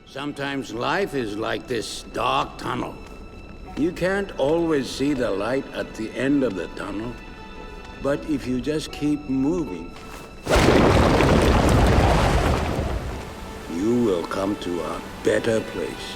Sometimes life is like this dark tunnel. You can't always see the light at the end of the tunnel, but if you just keep moving, you will come to a better place.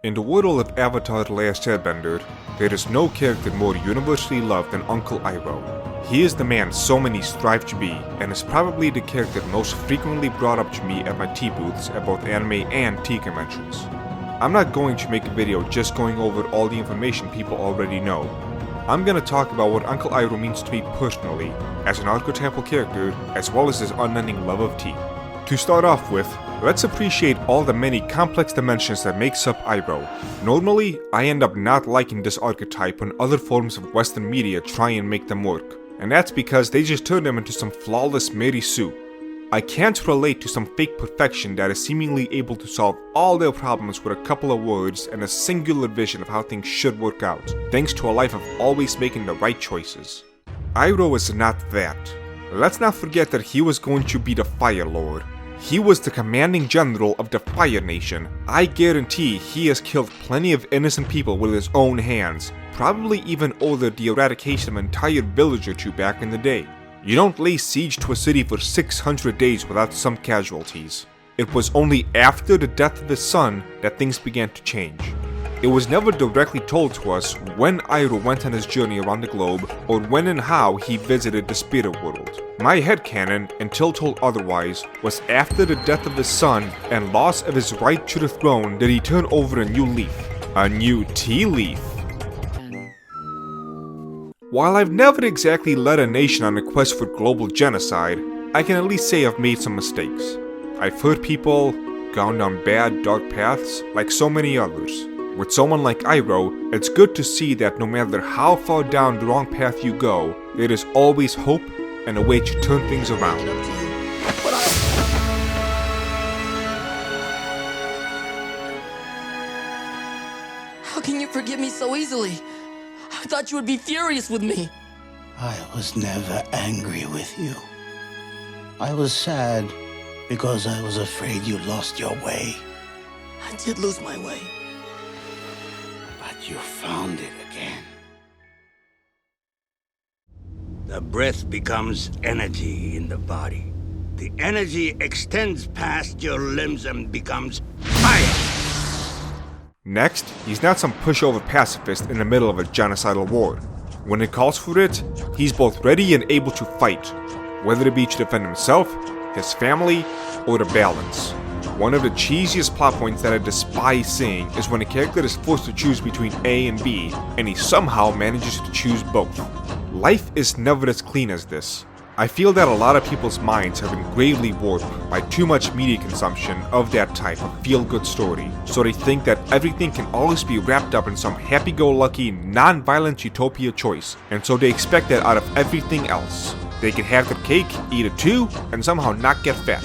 In the world of Avatar: The Last Airbender, there is no character more universally loved than Uncle Iroh. He is the man so many strive to be, and is probably the character most frequently brought up to me at my tea booths at both anime and tea conventions. I'm not going to make a video just going over all the information people already know. I'm gonna talk about what Uncle Iroh means to me personally, as an archetypal character, as well as his unending love of tea. To start off with, let's appreciate all the many complex dimensions that makes up Iroh. Normally, I end up not liking this archetype when other forms of Western media try and make them work, and that's because they just turn them into some flawless Mary Sue. I can't relate to some fake perfection that is seemingly able to solve all their problems with a couple of words and a singular vision of how things should work out, thanks to a life of always making the right choices. Iroh is not that. Let's not forget that he was going to be the Fire Lord. He was the commanding general of the Fire Nation. I guarantee he has killed plenty of innocent people with his own hands, probably even ordered the eradication of an entire village or two back in the day. You don't lay siege to a city for 600 days without some casualties. It was only after the death of his son that things began to change. It was never directly told to us when Iroh went on his journey around the globe, or when and how he visited the spirit world. My headcanon, until told otherwise, was after the death of his son and loss of his right to the throne did he turn over a new leaf. A new tea leaf. While I've never exactly led a nation on a quest for global genocide, I can at least say I've made some mistakes. I've hurt people, gone down bad, dark paths, like so many others. With someone like Iroh, it's good to see that no matter how far down the wrong path you go, there is always hope and a way to turn things around. How can you forgive me so easily? I thought you would be furious with me. I was never angry with you. I was sad because I was afraid you lost your way. I did lose my way. But you found it again. The breath becomes energy in the body. The energy extends past your limbs and becomes fire. Next, he's not some pushover pacifist in the middle of a genocidal war. When it calls for it, he's both ready and able to fight, whether it be to defend himself, his family, or the balance. One of the cheesiest plot points that I despise seeing is when a character is forced to choose between A and B, and he somehow manages to choose both. Life is never as clean as this. I feel that a lot of people's minds have been gravely warped by too much media consumption of that type of feel-good story, so they think that everything can always be wrapped up in some happy-go-lucky, non-violent utopia choice, and so they expect that out of everything else. They can have their cake, eat it too, and somehow not get fat.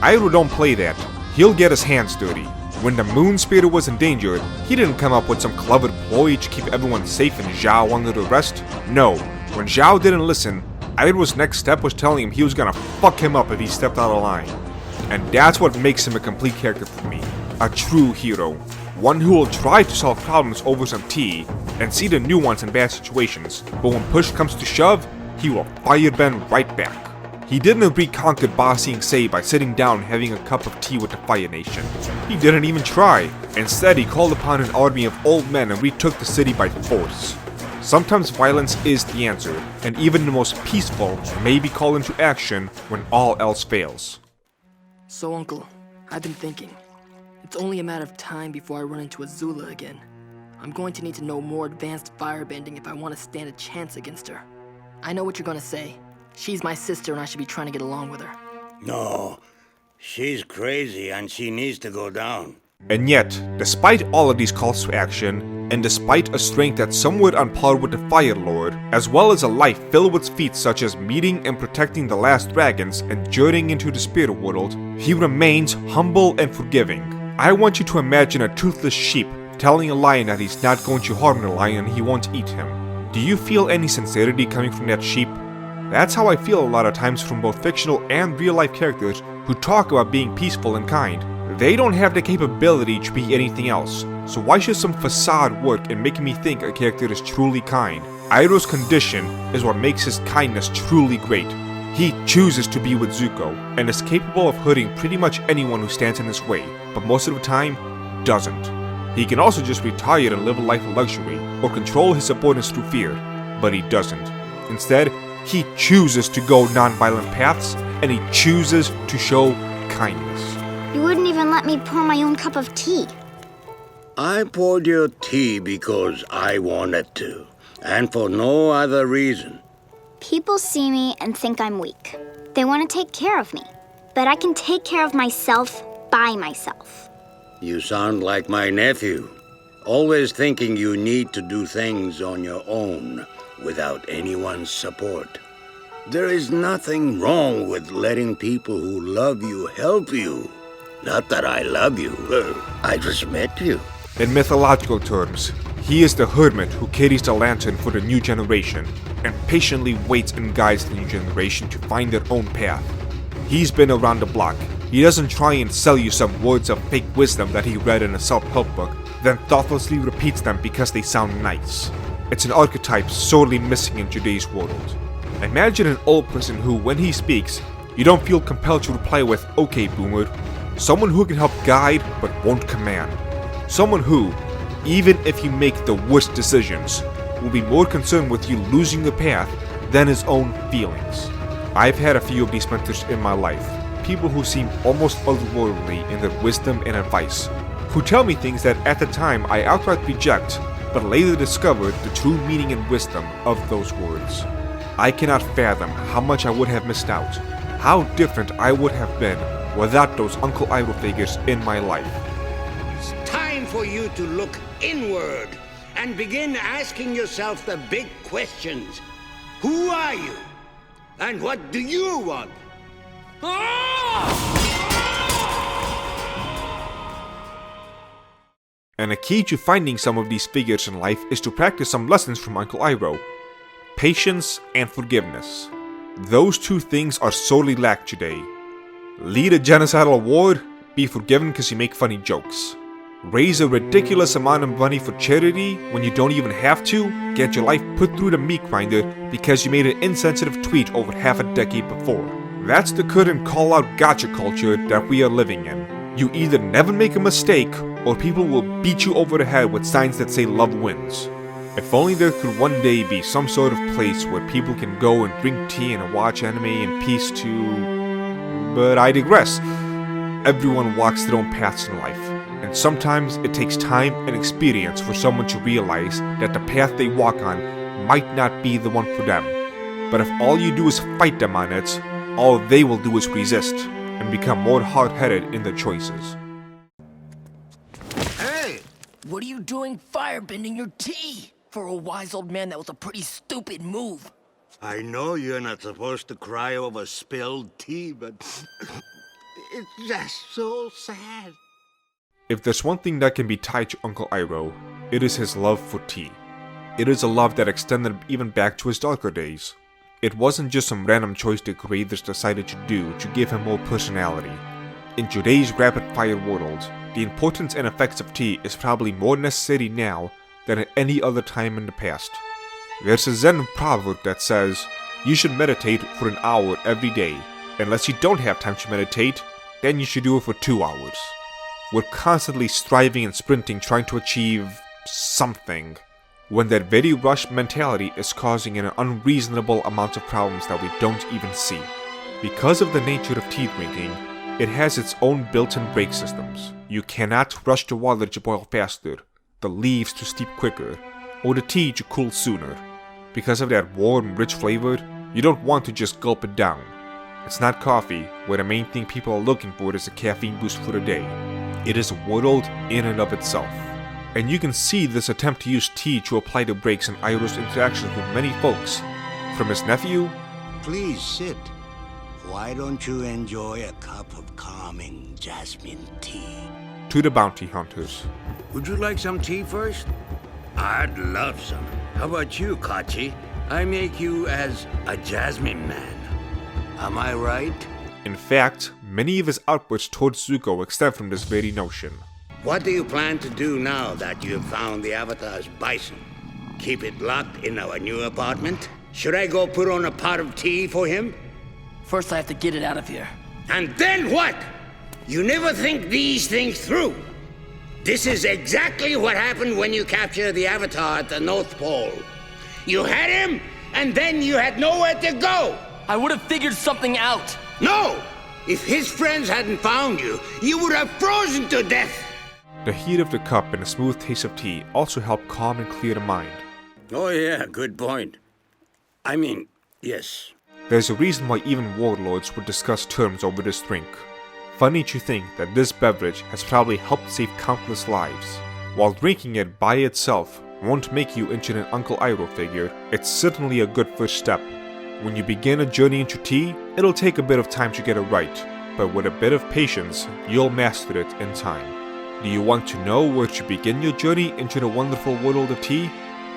Iroh don't play that. He'll get his hands dirty. When the Moon Spirit was endangered, he didn't come up with some clever ploy to keep everyone safe and Zhao under arrest. No, when Zhao didn't listen, Iroh's next step was telling him he was gonna fuck him up if he stepped out of line. And that's what makes him a complete character for me. A true hero. One who will try to solve problems over some tea, and see the nuance in bad situations, but when push comes to shove, he will firebend right back. He didn't reconquer Ba Sing Se by sitting down and having a cup of tea with the Fire Nation. He didn't even try. Instead, he called upon an army of old men and retook the city by force. Sometimes violence is the answer, and even the most peaceful may be called into action when all else fails. So, Uncle, I've been thinking. It's only a matter of time before I run into Azula again. I'm going to need to know more advanced firebending if I want to stand a chance against her. I know what you're going to say. She's my sister and I should be trying to get along with her. No, she's crazy and she needs to go down. And yet, despite all of these calls to action, and despite a strength that's somewhat on par with the Fire Lord, as well as a life filled with feats such as meeting and protecting the last dragons and journeying into the spirit world, he remains humble and forgiving. I want you to imagine a toothless sheep telling a lion that he's not going to harm the lion and he won't eat him. Do you feel any sincerity coming from that sheep? That's how I feel a lot of times from both fictional and real life characters who talk about being peaceful and kind, they don't have the capability to be anything else. So why should some facade work in making me think a character is truly kind? Iroh's condition is what makes his kindness truly great. He chooses to be with Zuko and is capable of hurting pretty much anyone who stands in his way, but most of the time, doesn't. He can also just retire and live a life of luxury, or control his subordinates through fear, but he doesn't. Instead, he chooses to go non-violent paths, and he chooses to show kindness. You wouldn't even let me pour my own cup of tea. I poured your tea because I wanted to, and for no other reason. People see me and think I'm weak. They want to take care of me, but I can take care of myself by myself. You sound like my nephew, always thinking you need to do things on your own without anyone's support. There is nothing wrong with letting people who love you help you. Not that I love you, I just met you. In mythological terms, he is the hermit who carries the lantern for the new generation and patiently waits and guides the new generation to find their own path. He's been around the block. He doesn't try and sell you some words of fake wisdom that he read in a self-help book, then thoughtlessly repeats them because they sound nice. It's an archetype sorely missing in today's world. Imagine an old person who, when he speaks, you don't feel compelled to reply with, "Okay, boomer." Someone who can help guide but won't command. Someone who, even if you make the worst decisions, will be more concerned with you losing the path than his own feelings. I've had a few of these mentors in my life. People who seem almost otherworldly in their wisdom and advice, who tell me things that at the time I outright reject, but later discovered the true meaning and wisdom of those words. I cannot fathom how much I would have missed out, how different I would have been without those Uncle Iroh figures in my life. It's time for you to look inward and begin asking yourself the big questions. Who are you? And what do you want? And a key to finding some of these figures in life is to practice some lessons from Uncle Iroh. Patience and forgiveness. Those two things are sorely lacked today. Lead a genocidal war, be forgiven because you make funny jokes. Raise a ridiculous amount of money for charity when you don't even have to, get your life put through the meat grinder because you made an insensitive tweet over half a decade before. That's the current call-out gotcha culture that we are living in. You either never make a mistake, or people will beat you over the head with signs that say love wins. If only there could one day be some sort of place where people can go and drink tea and watch anime in peace too. But I digress. Everyone walks their own paths in life, and sometimes it takes time and experience for someone to realize that the path they walk on might not be the one for them. But if all you do is fight them on it, all they will do is resist and become more hard-headed in their choices. Hey! What are you doing firebending your tea? For a wise old man, that was a pretty stupid move. I know you're not supposed to cry over spilled tea, but it's just so sad. If there's one thing that can be tied to Uncle Iroh, it is his love for tea. It is a love that extended even back to his darker days. It wasn't just some random choice the creators decided to do to give him more personality. In today's rapid-fire world, the importance and effects of tea is probably more necessary now than at any other time in the past. There's a Zen proverb that says, you should meditate for an hour every day. Unless you don't have time to meditate, then you should do it for 2 hours. We're constantly striving and sprinting trying to achieve something, when that very rush mentality is causing an unreasonable amount of problems that we don't even see. Because of the nature of tea drinking, it has its own built-in brake systems. You cannot rush the water to boil faster, the leaves to steep quicker, or the tea to cool sooner. Because of that warm, rich flavor, you don't want to just gulp it down. It's not coffee, where the main thing people are looking for is a caffeine boost for the day. It is a world in and of itself. And you can see this attempt to use tea to apply the brakes in Iroh's interactions with many folks. From his nephew, Please sit. Why don't you enjoy a cup of calming jasmine tea? to the bounty hunters. Would you like some tea first? I'd love some. How about you, Kachi? I make you as a jasmine man. Am I right? In fact, many of his outputs towards Zuko extend from this very notion. What do you plan to do now that you've found the Avatar's bison? Keep it locked in our new apartment? Should I go put on a pot of tea for him? First, I have to get it out of here. And then what? You never think these things through. This is exactly what happened when you captured the Avatar at the North Pole. You had him, and then you had nowhere to go. I would have figured something out. No! If his friends hadn't found you, you would have frozen to death. The heat of the cup and the smooth taste of tea also help calm and clear the mind. Oh yeah, good point. I mean, yes. There's a reason why even warlords would discuss terms over this drink. Funny to think that this beverage has probably helped save countless lives. While drinking it by itself won't make you into an Uncle Iroh figure, it's certainly a good first step. When you begin a journey into tea, it'll take a bit of time to get it right, but with a bit of patience, you'll master it in time. Do you want to know where to begin your journey into the wonderful world of tea?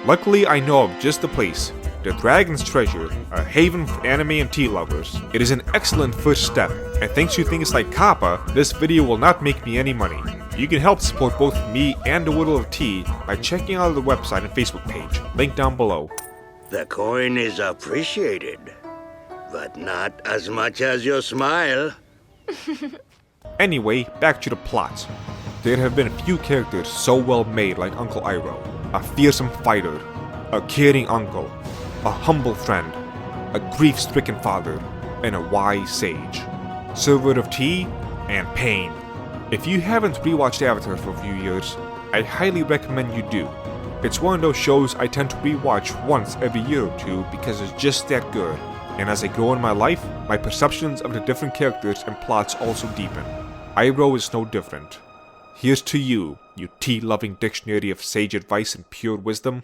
Luckily, I know of just the place. The Dragon's Treasure, a haven for anime and tea lovers. It is an excellent first step, and thanks to things like Kappa, this video will not make me any money. You can help support both me and the World of Tea by checking out the website and Facebook page, link down below. The coin is appreciated, but not as much as your smile. Anyway, back to the plot. There have been a few characters so well made like Uncle Iroh, a fearsome fighter, a caring uncle, a humble friend, a grief-stricken father, and a wise sage. Server of tea and pain. If you haven't rewatched Avatar for a few years, I highly recommend you do. It's one of those shows I tend to rewatch once every year or two because it's just that good. And as I grow in my life, my perceptions of the different characters and plots also deepen. Iroh is no different. Here's to you, you tea-loving dictionary of sage advice and pure wisdom.